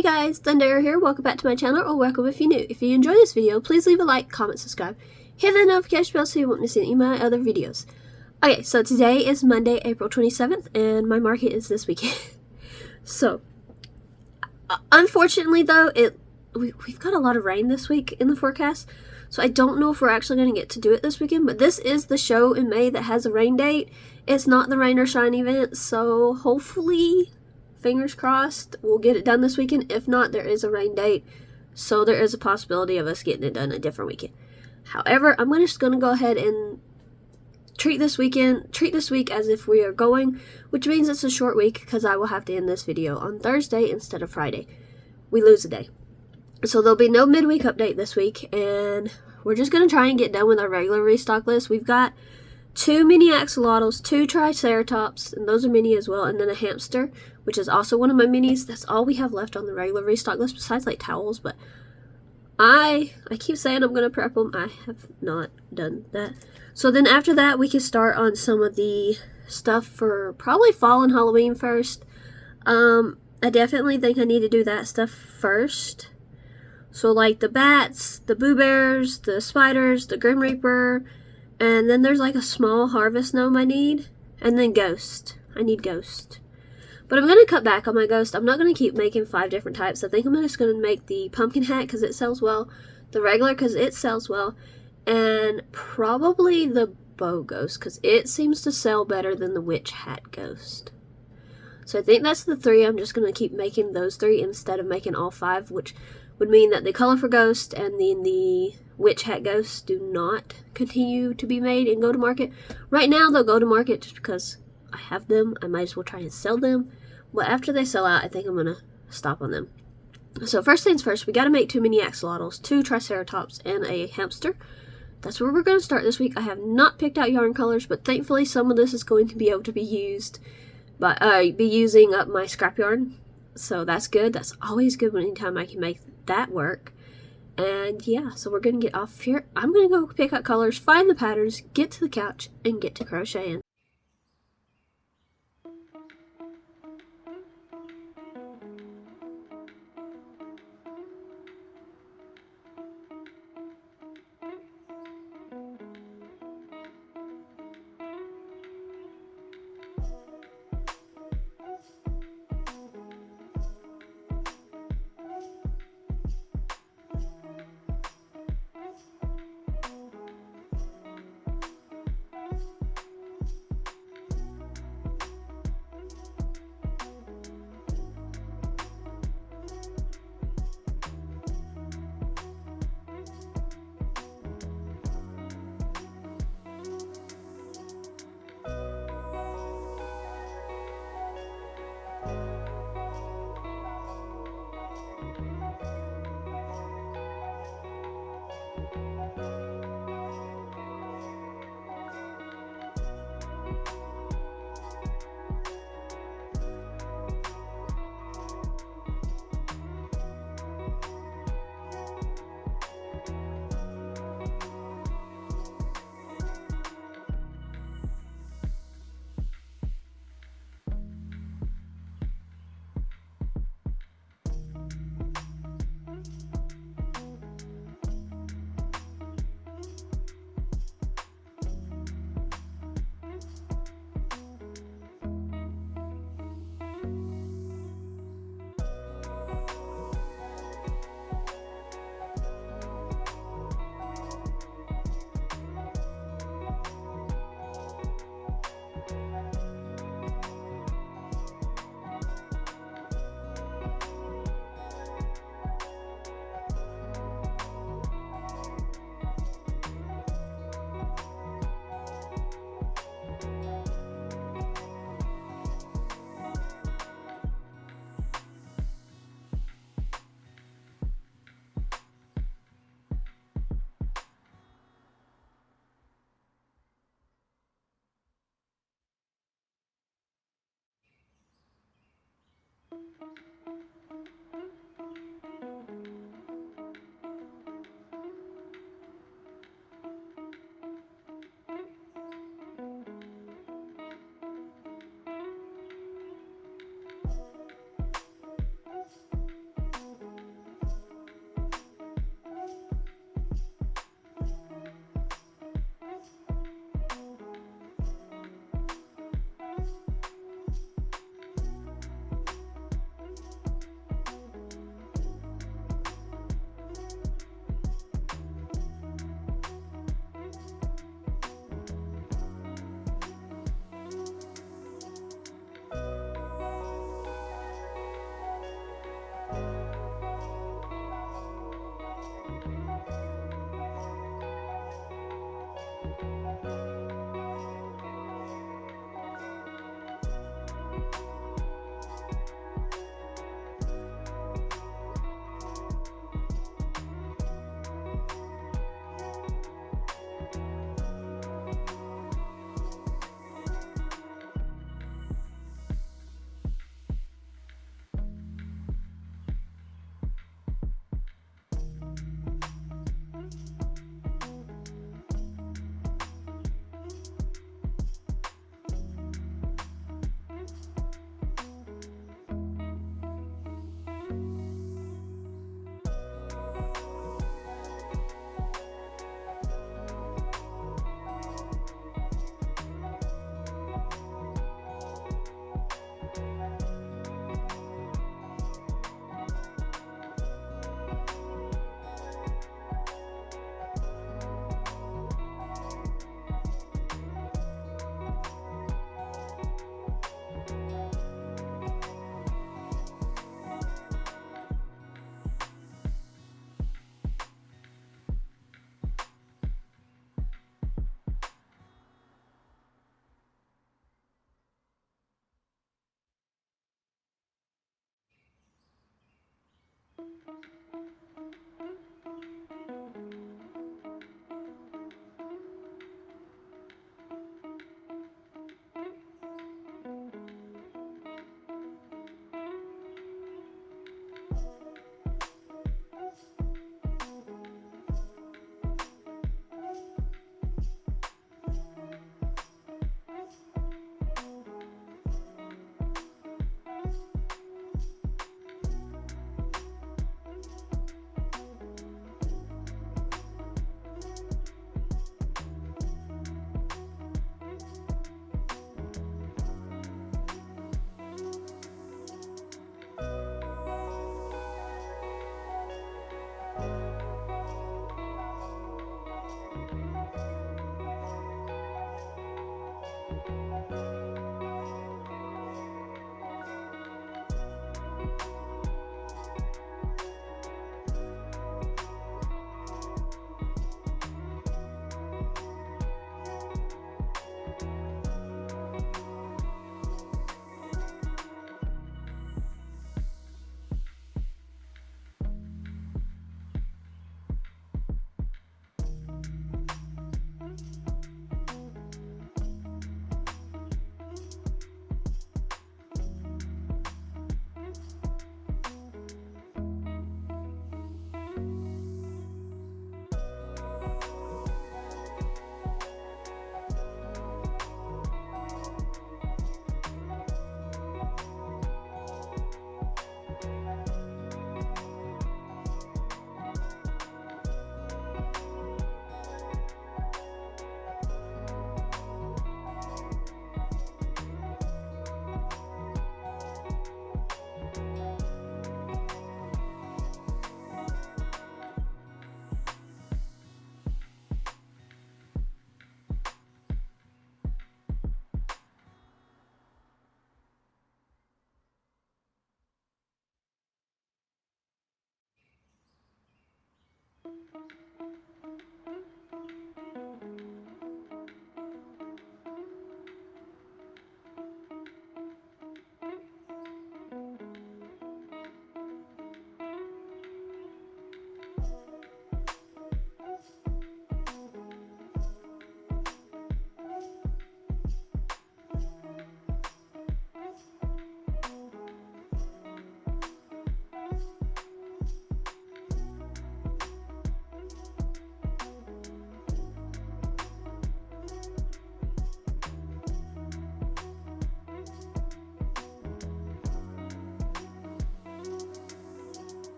Hey guys, Thunder here. Welcome back to my channel, or welcome if you're new. If you enjoy this video, please leave a like, comment, subscribe, hit the notification bell so you won't miss any of my other videos. Okay, so today is Monday, April 27th, and my market is this weekend. So, unfortunately though, we've got a lot of rain this week in the forecast, so I don't know if we're actually going to get to do it this weekend, but this is the show in May that has a rain date. It's not the rain or shine event, so hopefully, fingers crossed, we'll get it done this weekend. If not, there is a rain date, so there is a possibility of us getting it done a different weekend. However, I'm just going to go ahead and treat this week as if we are going, which means it's a short week because I will have to end this video on Thursday instead of Friday. We lose a day. So there'll be no midweek update this week, and we're just going to try and get done with our regular restock list. We've got 2 mini axolotls, 2 triceratops, and those are mini as well, and then a hamster, which is also one of my minis. That's all we have left on the regular restock list besides like towels, but I keep saying I'm going to prep them. I have not done that. So then after that, we can start on some of the stuff for probably fall and Halloween first. I definitely think I need to do that stuff first. So like the bats, the Boo Bears, the spiders, the Grim Reaper, and then there's like a small harvest gnome I need, and then ghost. I need ghost. But I'm going to cut back on my ghost. I'm not going to keep making 5 different types. I think I'm just going to make the pumpkin hat because it sells well, the regular because it sells well, and probably the bow ghost because it seems to sell better than the witch hat ghost. So I think that's the 3. I'm just going to keep making those 3 instead of making all 5, which would mean that the colorful ghost and then the witch hat ghosts do not continue to be made and go to market. Right now they'll go to market just because I have them. I might as well try and sell them. But after they sell out, I think I'm going to stop on them. So first things first, we got to make 2 mini axolotls, 2 triceratops, and a hamster. That's where we're going to start this week. I have not picked out yarn colors, but thankfully some of this is going to be able to be used. But be using up my scrap yarn. So that's good. That's always good anytime I can make that work. And yeah, so we're going to get off here. I'm going to go pick out colors, find the patterns, get to the couch, and get to crocheting.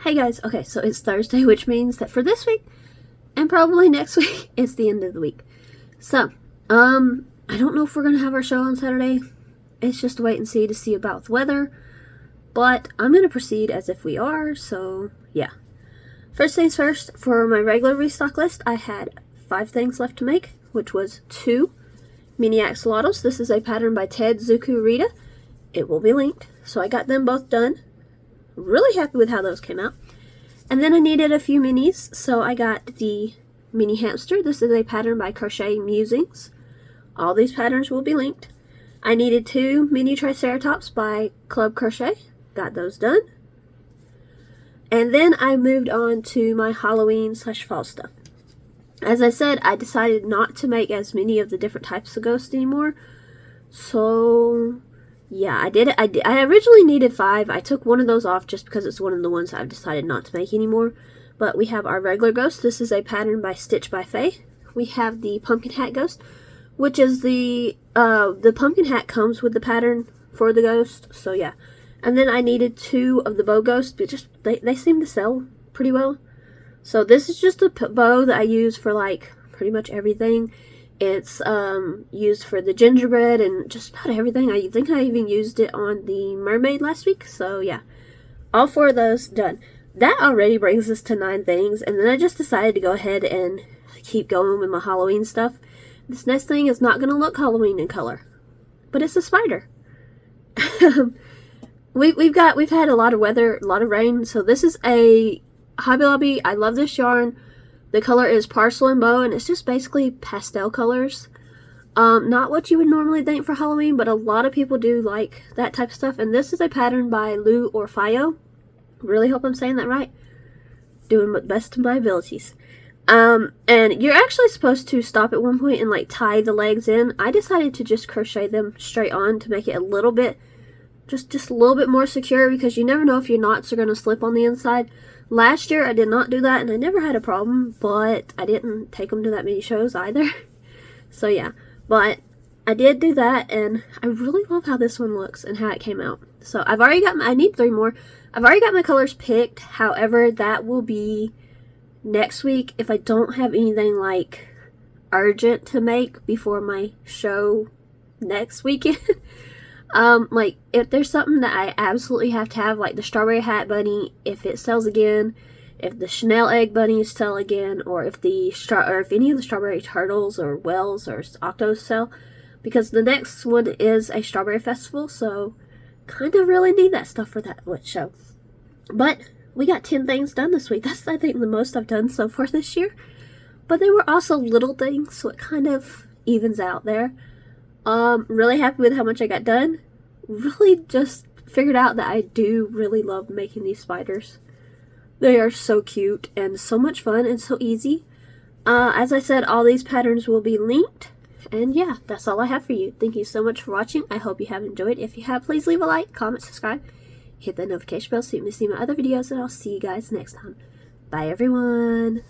Hey guys, okay, so it's Thursday, which means that for this week, and probably next week, it's the end of the week. So, I don't know if we're going to have our show on Saturday. It's just a wait and see about the weather. But I'm going to proceed as if we are, so yeah. First things first, for my regular restock list, I had 5 things left to make, which was 2 mini axolotls. This is a pattern by Ted Zuku Rita. It will be linked. So I got them both done. Really happy with how those came out. And then I needed a few minis, so I got the mini hamster. This is a pattern by Crochet Musings. All these patterns will be linked. I needed 2 mini triceratops by Club Crochet. Got those done. And then I moved on to my Halloween/fall stuff. As I said, I decided not to make as many of the different types of ghosts anymore. So yeah, I did it. I originally needed 5. I took one of those off just because it's one of the ones I've decided not to make anymore. But we have our regular ghost. This is a pattern by Stitch by Faye. We have the pumpkin hat ghost, which is the pumpkin hat comes with the pattern for the ghost. So yeah. And then I needed 2 of the bow ghosts, but just they seem to sell pretty well. So this is just a bow that I use for like pretty much everything. It's used for the gingerbread and just about everything. I think I even used it on the mermaid last week. So yeah, all 4 of those done. That already brings us to 9 things. And then I just decided to go ahead and keep going with my Halloween stuff. This next thing is not going to look Halloween in color, but it's a spider. We've had a lot of weather, a lot of rain. So this is a Hobby Lobby. I love this yarn. The color is Parcel and Bow, and it's just basically pastel colors. Not what you would normally think for Halloween, but a lot of people do like that type of stuff. And this is a pattern by Lou Orfeo. Really hope I'm saying that right. Doing my best to my abilities. And you're actually supposed to stop at one point and like tie the legs in. I decided to just crochet them straight on to make it a little bit, just a little bit more secure, because you never know if your knots are going to slip on the inside. Last year I did not do that and I never had a problem, but I didn't take them to that many shows either. So yeah, but I did do that and I really love how this one looks and how it came out. So I've already got I need 3 more. I've already got my colors picked. However, that will be next week if I don't have anything like urgent to make before my show next weekend. Like if there's something that I absolutely have to have, like the strawberry hat bunny, if it sells again, if the Chanel egg bunnies sell again, or if any of the strawberry turtles or whales or octos sell, because the next one is a strawberry festival, so kind of really need that stuff for that show. But we got 10 things done this week. That's, I think, the most I've done so far this year. But they were also little things, so it kind of evens out there. Really happy with how much I got done. Really just figured out that I do really love making these spiders. They are so cute and so much fun and so easy. As I said, all these patterns will be linked. And yeah, that's all I have for you. Thank you so much for watching. I hope you have enjoyed. If you have, please leave a like, comment, subscribe, hit that notification bell so you can see my other videos, and I'll see you guys next time. Bye everyone.